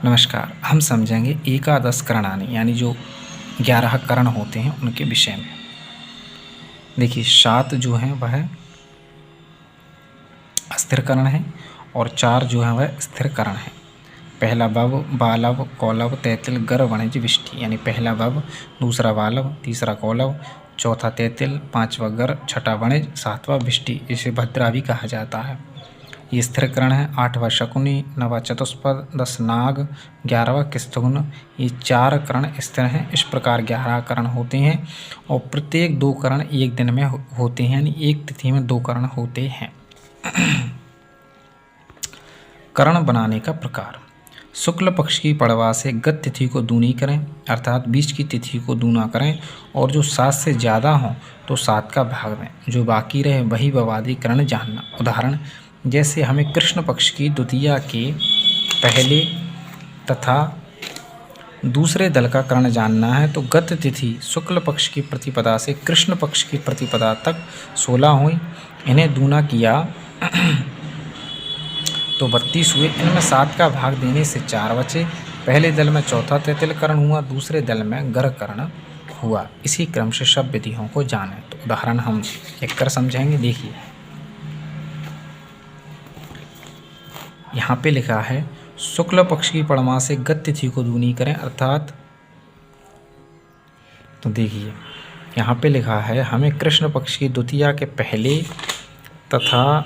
नमस्कार। हम समझेंगे एकादश करणानि यानी जो 11 करण होते हैं उनके विषय में। देखिए 7 जो हैं वह अस्थिर करण है और 4 जो हैं वह स्थिर करण है। पहला भव, बालव, कौलव, तैतिल, गर, वणिज, विष्टि। यानी पहला भव, दूसरा बालव, तीसरा कौलव, चौथा तैतिल, पांचवा गर, छठा वणिज, सातवां विष्टि। इसे भद्रा भी कहा जाता है। ये स्थिर करण है। 8वां शकुनी, 9वां चतुष्पद, 10 नाग, 11वां किस्तुन। ये 4 करण स्थिर हैं। इस प्रकार 11 करण होते हैं और प्रत्येक 2 करण एक दिन में होते हैं, यानी एक तिथि में 2 करण होते हैं। करण बनाने का प्रकार। शुक्ल पक्ष की पड़वा से गत तिथि को दूनी करें, अर्थात बीच की तिथि को दूना करें, और जो 7 से ज़्यादा हों तो 7 का भाग दें। जो बाकी रहे वही विवादी करण जानना। उदाहरण, जैसे हमें कृष्ण पक्ष की द्वितीया के पहले तथा दूसरे दल का करण जानना है तो गत तिथि शुक्ल पक्ष की प्रतिपदा से कृष्ण पक्ष की प्रतिपदा तक 16 हुई। इन्हें दूना किया तो 32 हुए। इनमें 7 का भाग देने से 4 बचे। पहले दल में चौथा तैतिल करण हुआ, दूसरे दल में गर करण हुआ। इसी क्रम से सब विधियों को जानें। तो उदाहरण हम एक कर समझेंगे। देखिए यहाँ पे लिखा है शुक्ल पक्ष की पड़वा से गत तिथि को दूनी करें, अर्थात तो देखिए यहाँ पे लिखा है हमें कृष्ण पक्ष की द्वितीया के पहले तथा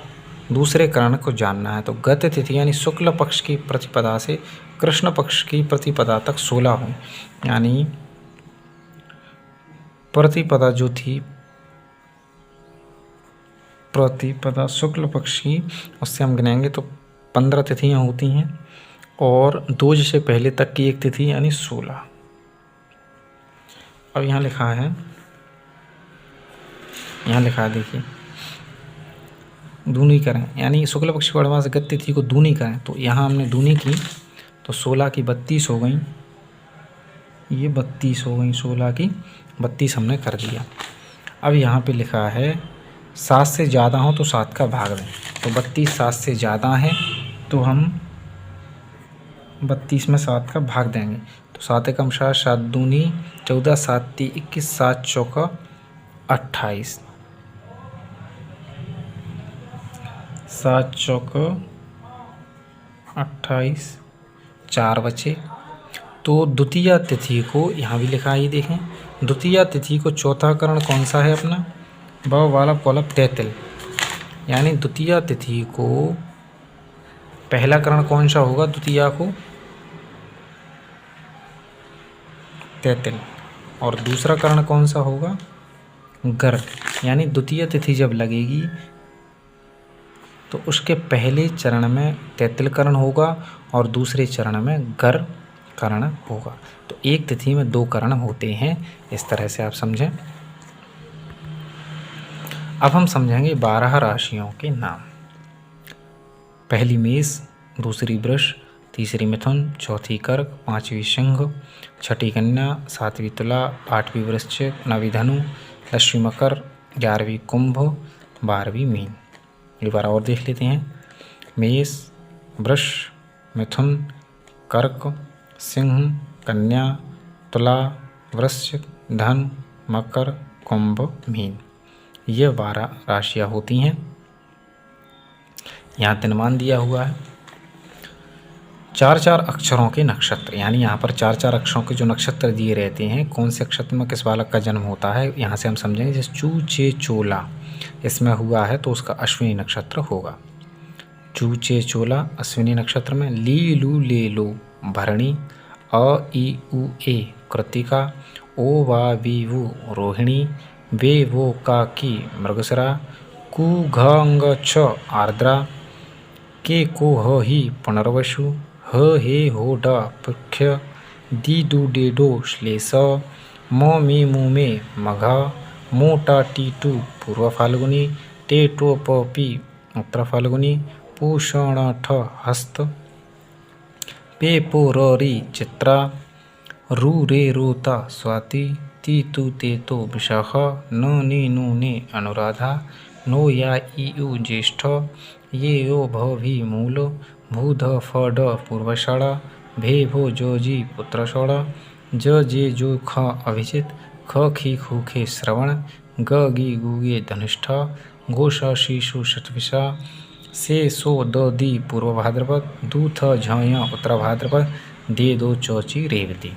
दूसरे करण को जानना है। तो गत तिथि यानी शुक्ल पक्ष की प्रतिपदा से कृष्ण पक्ष की प्रतिपदा तक 16 हुई। यानी प्रतिपदा जो थी, प्रतिपदा शुक्ल पक्ष की, उससे हम गिनेंगे तो 15 तिथियां होती हैं और 2 से पहले तक की एक तिथि यानी 16। अब यहाँ लिखा है देखिए दूनी करें, यानी शुक्ल पक्ष की पड़वा से गत तिथि को दूनी करें। तो यहाँ हमने दूनी की तो 16 की 32 हो गई, ये 32 हो गई, 16 की 32 हमने कर दिया। अब यहाँ पे लिखा है 7 से ज़्यादा हो तो 7 का भाग दें। तो 32 7 से ज़्यादा है तो हम 32 में 7 का भाग देंगे। तो 7 एकम 7, 7 दूनी 14, 7 ती 21, 7 चौका 28, 7 चौका 28, 4 बचे। तो द्वितीया तिथि को यहाँ भी लिखा है, ये देखें द्वितीया तिथि को चौथा करण कौन सा है अपना, भव, बालव, कौलव, तैतिल। यानी द्वितीया तिथि को पहला करण कौन सा होगा, द्वितीया को तैतिल, और दूसरा करण कौन सा होगा, गर। यानी द्वितीय तिथि जब लगेगी तो उसके पहले चरण में तैतिल करण होगा और दूसरे चरण में गर करण होगा। तो एक तिथि में 2 करण होते हैं। इस तरह से आप समझें। अब हम समझेंगे 12 राशियों के नाम। पहली मेष, दूसरी वृष, तीसरी मिथुन, चौथी कर्क, 5वीं सिंह, छठी कन्या, 7वीं तुला, 8वीं वृश्चिक, 9वीं धनु, 10वीं मकर, 11वीं कुंभ, 12वीं मीन। एक बार और देख लेते हैं। मेष, वृष, मिथुन, कर्क, सिंह, कन्या, तुला, वृश्चिक, धन, मकर, कुंभ, मीन। ये 12 राशियां होती हैं। यहाँ दिनमान दिया हुआ है। 4-4 अक्षरों के नक्षत्र, यानी यहाँ पर 4-4 अक्षरों के जो नक्षत्र दिए रहते हैं, कौन से नक्षत्र में किस बालक का जन्म होता है, यहाँ से हम समझेंगे। जैसे चू चे चोला इसमें हुआ है तो उसका अश्विनी नक्षत्र होगा। चू चे चोला अश्विनी नक्षत्र में। ली लू ले लो भरणी, अ ई उ ए कृतिका, ओ वा वी वो रोहिणी, वे वो का की मृगशिरा, कु घ अंग छ आर्द्रा, के को ह ही पुनर्वसु, ह हे हो ड पुख्य, दी दू डे डो श्लेष, म मे मु में मघा, मो टा टी टू पूर्व फाल्गुनी, टे टो प पी उत्तर फाल्गुनी, पू ष ठ हस्त, पे पो र री चित्रा, रू रे रोता स्वाति, ती तू ते तो विशाख, न ने नु ने अनुराधा, नो या ई उ ज्येष्ठ, ये यो भ भी मूल, भू ध फ ड पूर्वाषाढ़ा, भे भो जो जी पुत्र शोड़ा, ज जे जो ख अभिजित, ख खी खू खे श्रवण, ग गी गुगे धनिष्ठा, गो श शी शु शतविषा, से सो द दी पूर्व भाद्रपद, दू थ झ य उत्तर भाद्रपद, दे दो चौची रेवती।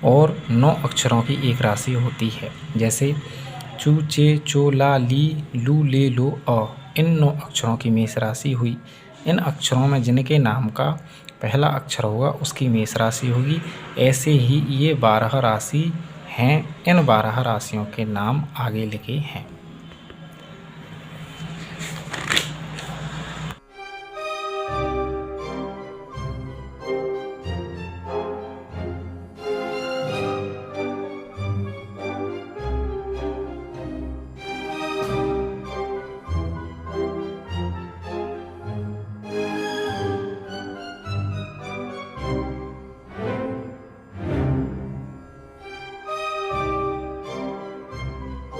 और 9 अक्षरों की एक राशि होती है, जैसे चू चे चो ला ली लू ले लो अ। इन 9 अक्षरों की मेष राशि हुई। इन अक्षरों में जिनके नाम का पहला अक्षर होगा उसकी मेष राशि होगी। ऐसे ही ये 12 राशि हैं। इन 12 राशियों के नाम आगे लिखे हैं।